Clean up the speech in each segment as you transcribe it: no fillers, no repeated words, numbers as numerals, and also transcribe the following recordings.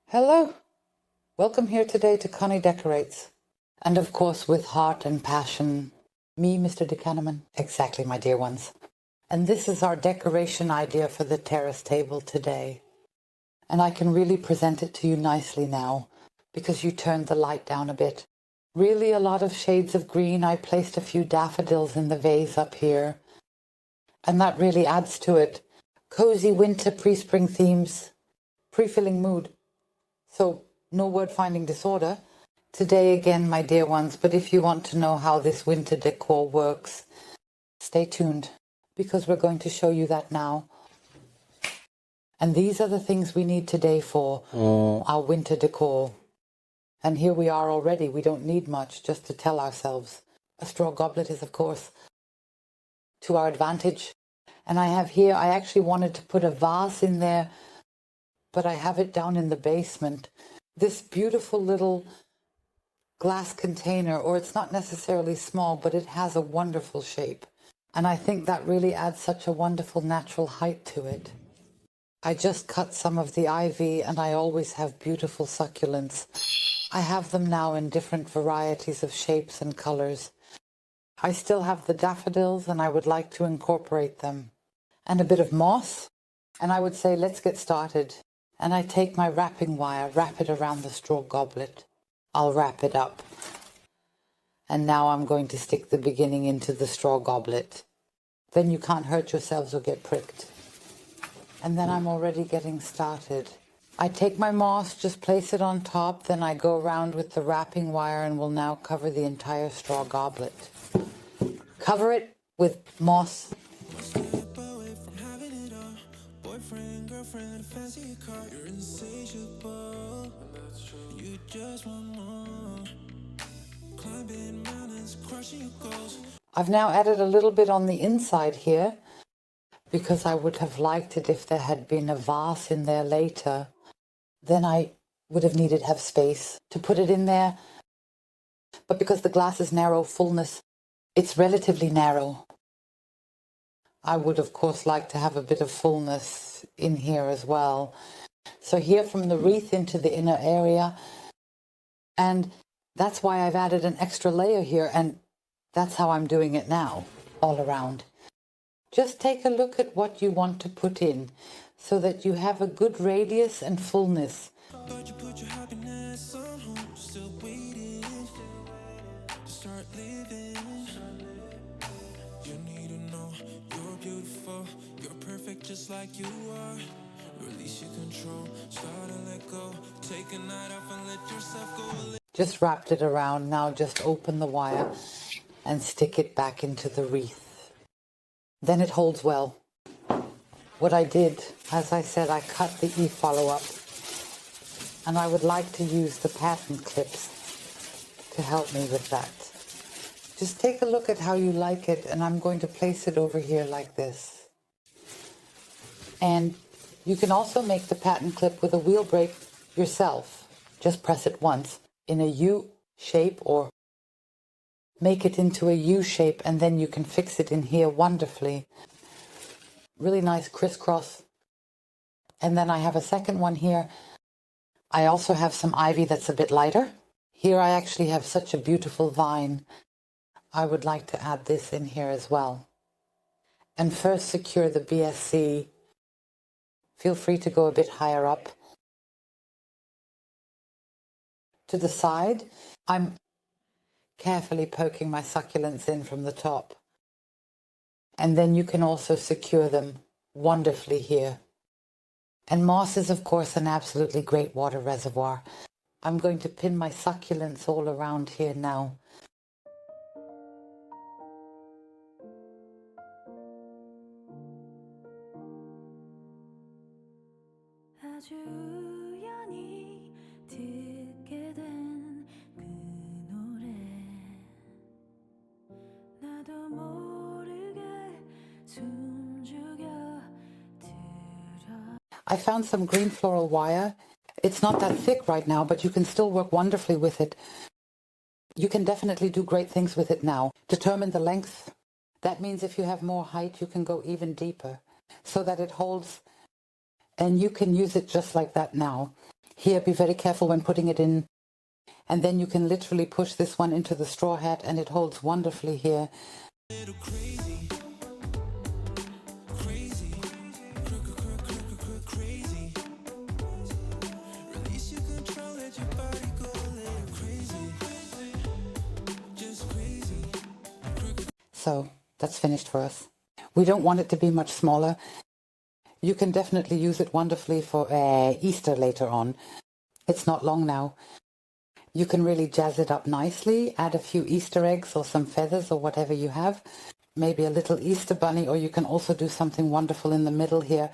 Hello, welcome here today to Conny Decorates. And of course with heart and passion, me, Mr. Decanaman. Exactly, my dear ones. And this is our decoration idea for the terrace table today. And I can really present it to you nicely now, because you turned the light down a bit. Really a lot of shades of green. I placed a few daffodils in the vase up here. And that really adds to it. Cozy winter pre-spring themes, pre-filling mood. So, no word-finding disorder today again, my dear ones, but if you want to know how this winter decor works, stay tuned, because we're going to show you that now. And these are the things we need today for our winter decor. And here we are already. We don't need much, just to tell ourselves. A straw goblet is, of course, to our advantage. And I have here, I actually wanted to put a vase in there, but I have it down in the basement. This beautiful little glass container, or it's not necessarily small, but it has a wonderful shape. And I think that really adds such a wonderful natural height to it. I just cut some of the ivy, and I always have beautiful succulents. I have them now in different varieties of shapes and colors. I still have the daffodils, and I would like to incorporate them. And a bit of moss, and I would say let's get started. And I take my wrapping wire, wrap it around the straw goblet. I'll wrap it up. And now I'm going to stick the beginning into the straw goblet. Then you can't hurt yourselves or get pricked. And then I'm already getting started. I take my moss, just place it on top, then I go around with the wrapping wire and will now cover the entire straw goblet. Cover it with moss. Boyfriend, girlfriend, fancy car, you're insatiable. You just want more. Climbing mountains, crushing your goals. I've now added a little bit on the inside here, because I would have liked it if there had been a vase in there later. Then I would have needed to have space to put it in there. But because the glass is narrow, fullness, it's relatively narrow. I would, of course, like to have a bit of fullness in here as well. So here from the wreath into the inner area. And that's why I've added an extra layer here. And that's how I'm doing it now, all around. Just take a look at what you want to put in so that you have a good radius and fullness. But you put your happiness on hold, still waiting to start living. You need to know you're beautiful, you're perfect just like you are. Release your control, start to let go. Take a night off and let yourself go. Just wrapped it around. Now just open the wire and stick it back into the wreath. Then it holds well. What I did, as I said, I cut the E-follow-up. And I would like to use the pattern clips to help me with that. Just take a look at how you like it, and I'm going to place it over here like this. And you can also make the pattern clip with a wheel brake yourself. Just press it once in a U shape, or make it into a U shape, and then you can fix it in here wonderfully. Really nice crisscross. And then I have a second one here. I also have some ivy that's a bit lighter. Here I actually have such a beautiful vine. I would like to add this in here as well. And first secure the BSC. Feel free to go a bit higher up. To the side, I'm carefully poking my succulents in from the top. And then you can also secure them wonderfully here. And moss is, of course, an absolutely great water reservoir. I'm going to pin my succulents all around here now. I found some green floral wire. It's not that thick right now, but you can still work wonderfully with it. You can definitely do great things with it now. Determine the length. That means if you have more height, you can go even deeper so that it holds, and you can use it just like that now. Here, be very careful when putting it in. And then you can literally push this one into the straw hat and it holds wonderfully here. So that's finished for us. We don't want it to be much smaller. You can definitely use it wonderfully for Easter later on. It's not long now. You can really jazz it up nicely, add a few Easter eggs or some feathers or whatever you have. Maybe a little Easter bunny, or you can also do something wonderful in the middle here.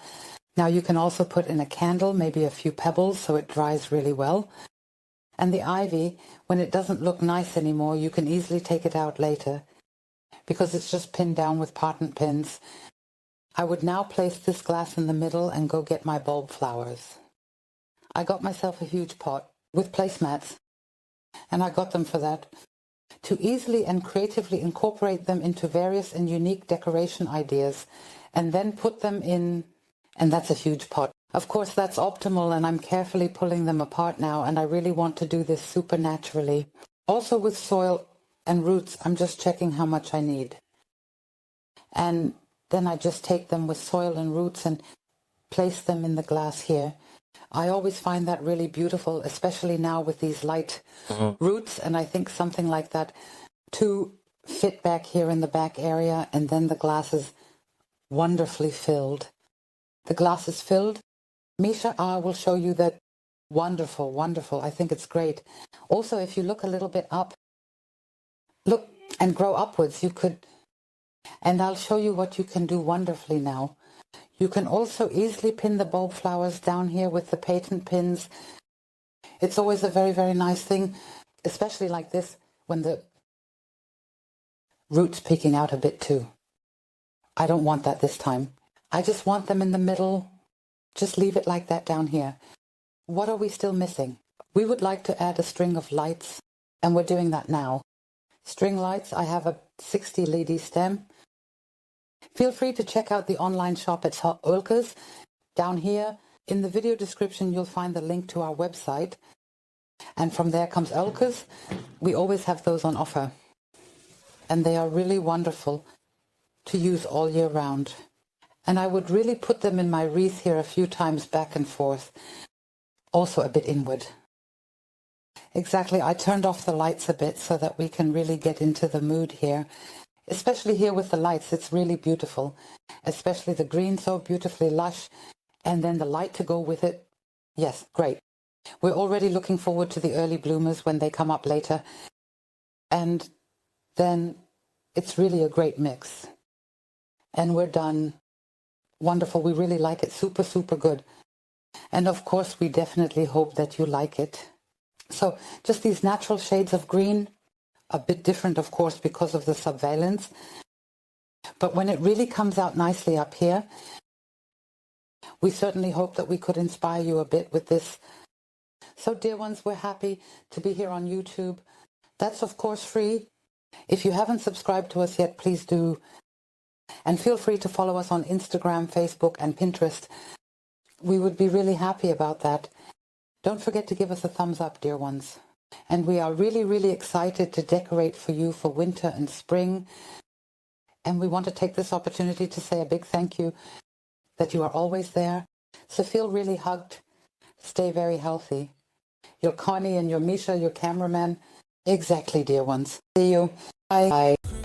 Now you can also put in a candle, maybe a few pebbles so it dries really well. And the ivy, when it doesn't look nice anymore, you can easily take it out later because it's just pinned down with partant pins. I would now place this glass in the middle and go get my bulb flowers. I got myself a huge pot with placemats, and I got them for that, to easily and creatively incorporate them into various and unique decoration ideas, and then put them in, and that's a huge pot. Of course, that's optimal, and I'm carefully pulling them apart now, and I really want to do this super naturally. Also with soil and roots, I'm just checking how much I need. And then I just take them with soil and roots and place them in the glass here. I always find that really beautiful, especially now with these light roots, and I think something like that to fit back here in the back area, and then the glass is wonderfully filled. The glass is filled. Misha, I will show you that. Wonderful, wonderful. I think it's great. Also, if you look a little bit up, look and grow upwards, you could, and I'll show you what you can do wonderfully now. You can also easily pin the bulb flowers down here with the patent pins. It's always a very, very nice thing, especially like this, when the root's peeking out a bit too. I don't want that this time. I just want them in the middle. Just leave it like that down here. What are we still missing? We would like to add a string of lights, and we're doing that now. String lights, I have a 60 LED stem. Feel free to check out the online shop at Ulke's. Down here in the video description you'll find the link to our website, and from there comes Ulke's. We always have those on offer, and they are really wonderful to use all year round. And I would really put them in my wreath here a few times back and forth, also a bit inward. Exactly, I turned off the lights a bit so that we can really get into the mood here. Especially here with the lights, it's really beautiful. Especially the green, so beautifully lush. And then the light to go with it. Yes, great. We're already looking forward to the early bloomers when they come up later. And then it's really a great mix. And we're done. Wonderful. We really like it. Super, super good. And of course, we definitely hope that you like it. So just these natural shades of green. A bit different, of course, because of the subvalence. But when it really comes out nicely up here, we certainly hope that we could inspire you a bit with this. So, dear ones, we're happy to be here on YouTube. That's, of course, free. If you haven't subscribed to us yet, please do. And feel free to follow us on Instagram, Facebook, and Pinterest. We would be really happy about that. Don't forget to give us a thumbs up, dear ones. And we are really, really excited to decorate for you for winter and spring. And we want to take this opportunity to say a big thank you that you are always there. So feel really hugged. Stay very healthy. Your Conny and your Misha, your cameraman. Exactly, dear ones. See you. Bye. Bye.